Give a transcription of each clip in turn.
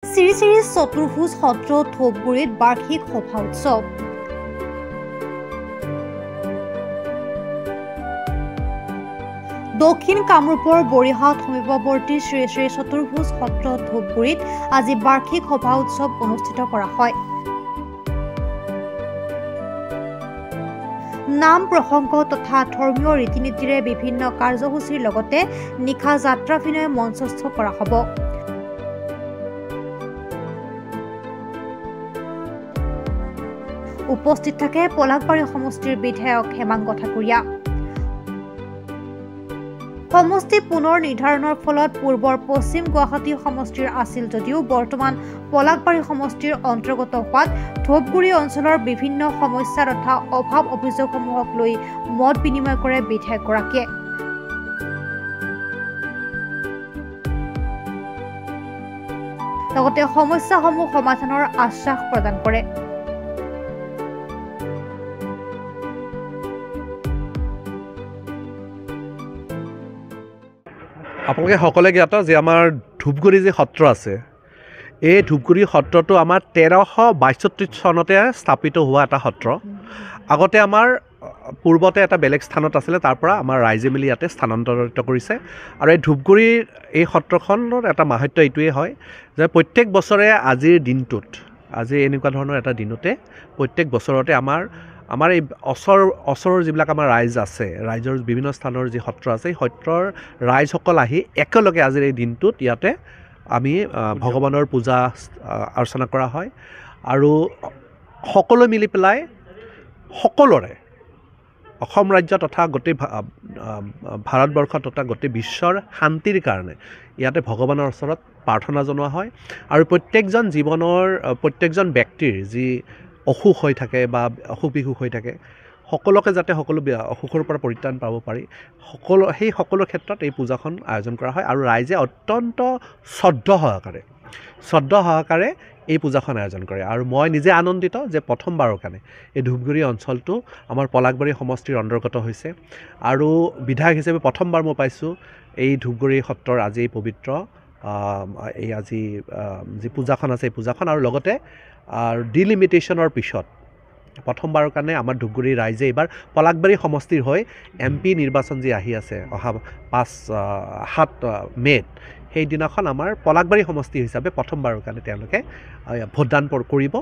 শ্ৰী শ্ৰী চতুৰ্ভুজ সত্ৰ ধূপগুৰিত বাৰ্ষিক সভা উৎসৱ। দক্ষিণ কামৰূপৰ বৰিহাট সমীপৱৰ্তী শ্ৰী শ্ৰী চতুৰ্ভুজ সত্ৰ ধূপগুৰিত আজি বাৰ্ষিক সভা উৎসৱ অনুষ্ঠিত কৰা হয়। নাম প্ৰসংগ তথা ধৰ্মীয় ৰীতি নীতিৰে বিভিন্ন কাৰ্যসূচীৰ লগতে নিশা যাত্ৰাভিনয় মঞ্চস্থ কৰা হ'ব। উপস্থিত থাকে পলাশবাৰী সমষ্টিৰ বিধায়ক হেমাংগ ঠাকুৰীয়া। সমষ্টি পুনৰ নিৰ্ধাৰণৰ ফলত পূৰ্বৰ পশ্চিম গুৱাহাটী সমষ্টিৰ আছিল যদিও বৰ্তমান পলাশবাৰী সমষ্টিৰ অন্তৰ্গত হোৱাত ধূপগুৰি অঞ্চলৰ বিভিন্ন সমস্যা তথা অভাৱ অভিযোগসমূহক লৈ মত বিনিময় কৰে বিধায়কগৰাকীয়ে। লগতে সমস্যাসমূহ সমাধানৰ আশ্বাস প্ৰদান কৰে। আপোনালোকে সকলোৱে জ্ঞাত যে আমাৰ ধূপগুৰি যি সত্ৰ আছে, এই ধূপগুৰি সত্ৰটো আমাৰ 1362 চনতে স্থাপিত হোৱা এটা সত্ৰ। আগতে আমাৰ পূৰ্বতে এটা বেলেগ স্থানত আছিলে, তাৰ পৰা আমাৰ ৰাইজে মিলি ইয়াতে স্থানান্তৰিত কৰিছে। আৰু এই ধূপগুৰিৰ এই সত্ৰখনৰ এটা মাহাত্য এইটোৱেই হয় যে প্ৰত্যেক বছৰে আজিৰ দিনটোত, আজি এনেকুৱা ধৰণৰ এটা দিনতে প্ৰত্যেক বছৰতে আমাৰ এই ওচৰৰ যিবিলাক আমাৰ ৰাইজ আছে, ৰাইজৰ বিভিন্ন স্থানৰ যি সত্ৰ আছে, এই সত্ৰৰ ৰাইজসকল আহি একেলগে আজিৰ এই দিনটোত ইয়াতে আমি ভগৱানৰ পূজা অৰ্চনা কৰা হয়। আৰু সকলো মিলি পেলাই সকলোৰে অসম ৰাজ্য তথা গোটেই ভাৰতবৰ্ষ তথা গোটেই বিশ্বৰ শান্তিৰ কাৰণে ইয়াতে ভগৱানৰ ওচৰত প্ৰাৰ্থনা জনোৱা হয়। আৰু প্ৰত্যেকজন ব্যক্তিৰ যি অসুখ হৈ থাকে বা অসুখ বিসুখ হৈ থাকে, সকলোকে যাতে সকলো অসুখৰ পৰা পৰিত্ৰাণ পাব পাৰি, সেই সকলো ক্ষেত্ৰত এই পূজাখন আয়োজন কৰা হয়। আৰু ৰাইজে অত্যন্ত শ্ৰদ্ধা সহকাৰে এই পূজাখন আয়োজন কৰে। আৰু মই নিজে আনন্দিত যে প্ৰথমবাৰৰ কাৰণে এই ধূপগুৰি অঞ্চলটো আমাৰ পলাশবাৰী সমষ্টিৰ অন্তৰ্গত হৈছে। আৰু বিধায়ক হিচাপে প্ৰথমবাৰ মই পাইছোঁ এই ধূপগুৰি সত্ৰৰ আজি পবিত্ৰ এই আজি যি পূজাখন আছে, এই পূজাখন। আৰু লগতে ডিলিমিটেশ্যনৰ পিছত প্ৰথমবাৰৰ কাৰণে আমাৰ ধূপগুৰি ৰাইজে এইবাৰ পলাশবাৰী সমষ্টিৰ হৈ MP নিৰ্বাচন যি আহি আছে অহা 7 মে'ত, সেইদিনাখন আমাৰ পলাশবাৰী সমষ্টি হিচাপে প্ৰথমবাৰৰ কাৰণে তেওঁলোকে ভোটদান কৰিব।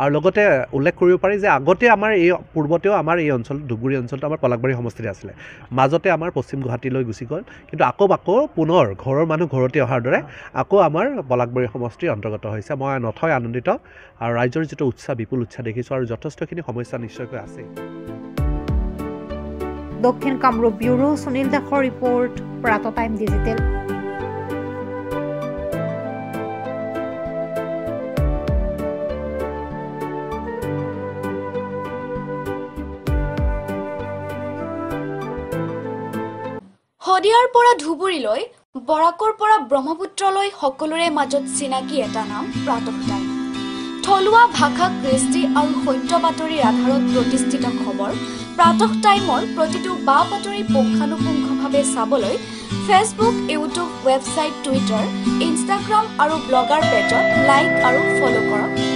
আৰু লগতে উল্লেখ কৰিব পাৰি যে পূৰ্বতেও আমাৰ এই অঞ্চল ধূপগুৰি অঞ্চলটো আমাৰ পলাশবাৰী সমষ্টিতে আছিলে। মাজতে আমাৰ পশ্চিম গুৱাহাটীলৈ গুচি গ'ল, কিন্তু আকৌ পুনৰ ঘৰৰ মানুহ ঘৰতে অহাৰ দৰে আকৌ আমাৰ পলাশবাৰী সমষ্টিৰ অন্তৰ্গত হৈছে। মই নথৈ আনন্দিত। আৰু ৰাইজৰ যিটো বিপুল উৎসাহ দেখিছোঁ, আৰু যথেষ্টখিনি সমস্যা নিশ্চয়কৈ আছে। দক্ষিণ কামৰূপ ব্যুৰো সুনীল দাসৰ ৰিপৰ্ট, প্ৰাত টাইম ডিজিটেল। শদিয়াৰ পৰা ধুবুৰীলৈ, বৰাকৰ পৰা ব্ৰহ্মপুত্ৰলৈ সকলোৰে মাজত চিনাকি এটা নাম প্ৰাতঃ টাইম। থলুৱা ভাষা, কৃষ্টি আৰু সত্য বাতৰিৰ আধাৰত প্ৰতিষ্ঠিত খবৰ প্ৰাতঃ টাইমৰ প্ৰতিটো বা বাতৰি পুংখানুপুংখভাৱে চাবলৈ Facebook, YouTube, website, Twitter, Instagram আৰু ব্লগাৰ পেজত লাইক আৰু ফ'ল' কৰক।